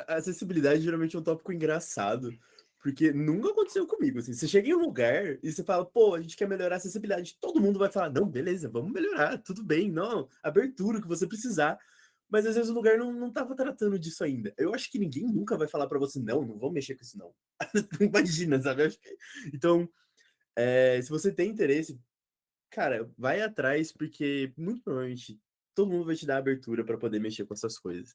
a acessibilidade geralmente é um tópico engraçado, porque nunca aconteceu comigo, assim, você chega em um lugar e você fala: "Pô, a gente quer melhorar a acessibilidade", todo mundo vai falar: "Não, beleza, vamos melhorar, tudo bem, não, abertura, o que você precisar", mas às vezes o lugar não estava tratando disso ainda. Eu acho que ninguém nunca vai falar pra você: "Não, não vamos mexer com isso não". Imagina, sabe, eu acho que então, se você tem interesse, cara, vai atrás, porque muito provavelmente todo mundo vai te dar abertura pra poder mexer com essas coisas.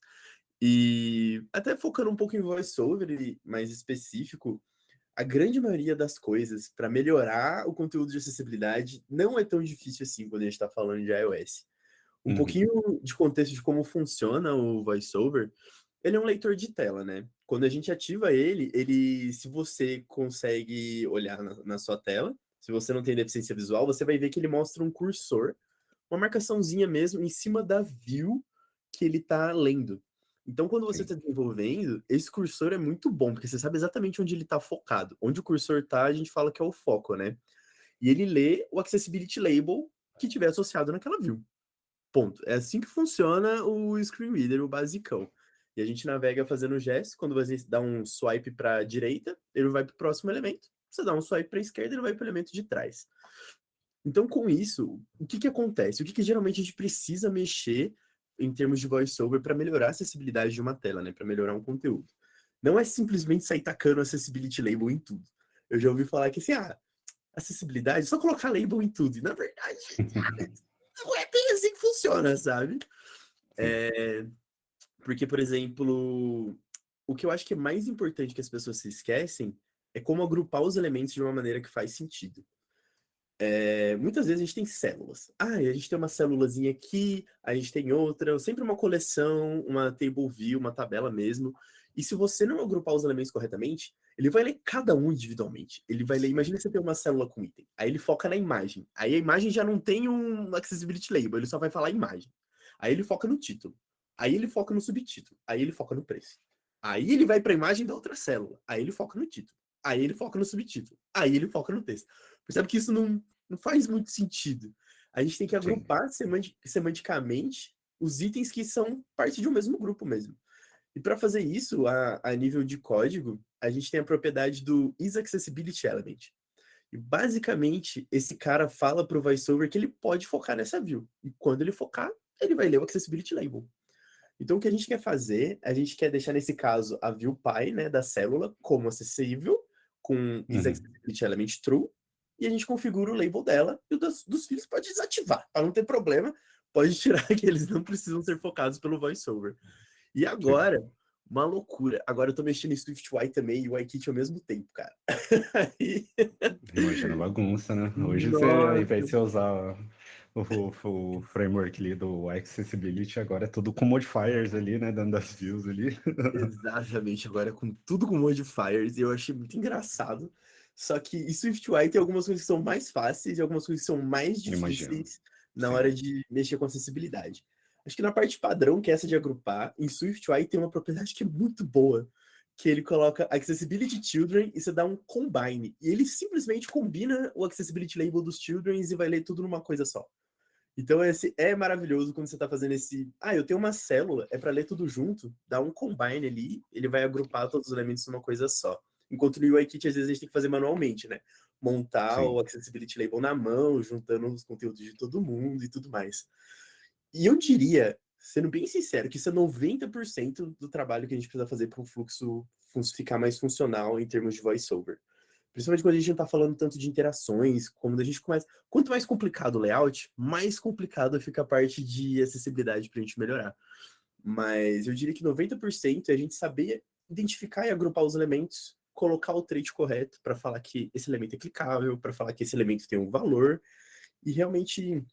E até focando um pouco em voice-over e mais específico, a grande maioria das coisas para melhorar o conteúdo de acessibilidade não é tão difícil assim quando a gente está falando de iOS. Um Uhum. pouquinho de contexto de como funciona o voice-over, ele é um leitor de tela, né? Quando a gente ativa ele, se você consegue olhar na sua tela, se você não tem deficiência visual, você vai ver que ele mostra um cursor, uma marcaçãozinha mesmo em cima da view que ele está lendo. Então, quando você está Sim. desenvolvendo, esse cursor é muito bom, porque você sabe exatamente onde ele está focado. Onde o cursor está, a gente fala que é o foco, né? E ele lê o Accessibility Label que tiver associado naquela view. Ponto. É assim que funciona o Screen Reader, o basicão. E a gente navega fazendo gesto, quando você dá um swipe para a direita, ele vai para o próximo elemento. Você dá um swipe para a esquerda, ele vai para o elemento de trás. Então, com isso, o que que acontece? O que que geralmente a gente precisa mexer em termos de voice-over para melhorar a acessibilidade de uma tela, né? Para melhorar um conteúdo. Não é simplesmente sair tacando accessibility label em tudo. Eu já ouvi falar que assim, acessibilidade, é só colocar label em tudo. E na verdade, não é bem assim que funciona, sabe? Sim. Porque, por exemplo, o que eu acho que é mais importante que as pessoas se esquecem é como agrupar os elementos de uma maneira que faz sentido. Muitas vezes a gente tem células. A gente tem uma célulazinha aqui, a gente tem outra, sempre uma coleção, uma table view, uma tabela mesmo. E se você não agrupar os elementos corretamente, ele vai ler cada um individualmente. Ele vai ler, Sim. imagina que você tem uma célula com item. Aí ele foca na imagem. Aí a imagem já não tem um accessibility label, ele só vai falar imagem. Aí ele foca no título. Aí ele foca no subtítulo. Aí ele foca no preço. Aí ele vai para a imagem da outra célula. Aí ele foca no título. Aí ele foca no subtítulo. Aí ele foca no texto. Percebe que isso não faz muito sentido. A gente tem que Sim. agrupar semanticamente os itens que são parte de um mesmo grupo mesmo. E para fazer isso, a nível de código, a gente tem a propriedade do isAccessibilityElement. E basicamente, esse cara fala para o VoiceOver que ele pode focar nessa view. E quando ele focar, ele vai ler o Accessibility Label. Então, o que a gente quer fazer, a gente quer deixar, nesse caso, a view pi, né, da célula, como acessível, com Uhum. isAccessibilityElement true, e a gente configura o label dela, e o dos filhos pode desativar, para não ter problema, pode tirar que eles não precisam ser focados pelo VoiceOver. E Sim. agora, uma loucura, agora eu tô mexendo em SwiftUI também e o iKit ao mesmo tempo, cara. Aí, Imagina a bagunça, né? Hoje você, ao invés nossa, de você usar o framework ali do Accessibility, agora é tudo com modifiers ali, né? Dando as views ali. exatamente, agora com tudo com modifiers, e eu achei muito engraçado. Só que em SwiftUI tem algumas coisas que são mais fáceis e algumas coisas que são mais Imagino. difíceis na hora Sim. de mexer com acessibilidade. Acho que na parte padrão, que é essa de agrupar, em SwiftUI tem uma propriedade que é muito boa, que ele coloca Accessibility Children e você dá um combine. E ele simplesmente combina o Accessibility Label dos Children e vai ler tudo numa coisa só. Então, esse é maravilhoso quando você está fazendo esse. Eu tenho uma célula, é para ler tudo junto, dá um combine ali, ele vai agrupar todos os elementos numa coisa só. Enquanto no UIKit, às vezes, a gente tem que fazer manualmente, né? Montar o Sim. Accessibility Label na mão, juntando os conteúdos de todo mundo e tudo mais. E eu diria, sendo bem sincero, que isso é 90% do trabalho que a gente precisa fazer para o fluxo ficar mais funcional em termos de voiceover. Principalmente quando a gente não está falando tanto de interações, quando a gente começa. Quanto mais complicado o layout, mais complicado fica a parte de acessibilidade para a gente melhorar. Mas eu diria que 90% é a gente saber identificar e agrupar os elementos, colocar o trait correto para falar que esse elemento é clicável, para falar que esse elemento tem um valor, e realmente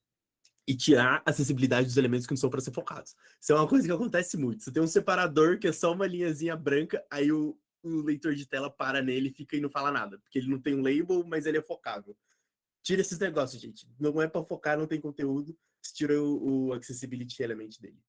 tirar a acessibilidade dos elementos que não são para ser focados. Isso é uma coisa que acontece muito. Você tem um separador que é só uma linhazinha branca, aí o leitor de tela para nele, fica e não fala nada, porque ele não tem um label, mas ele é focável. Tira esses negócios, gente. Não é para focar, não tem conteúdo. Tira o accessibility element dele.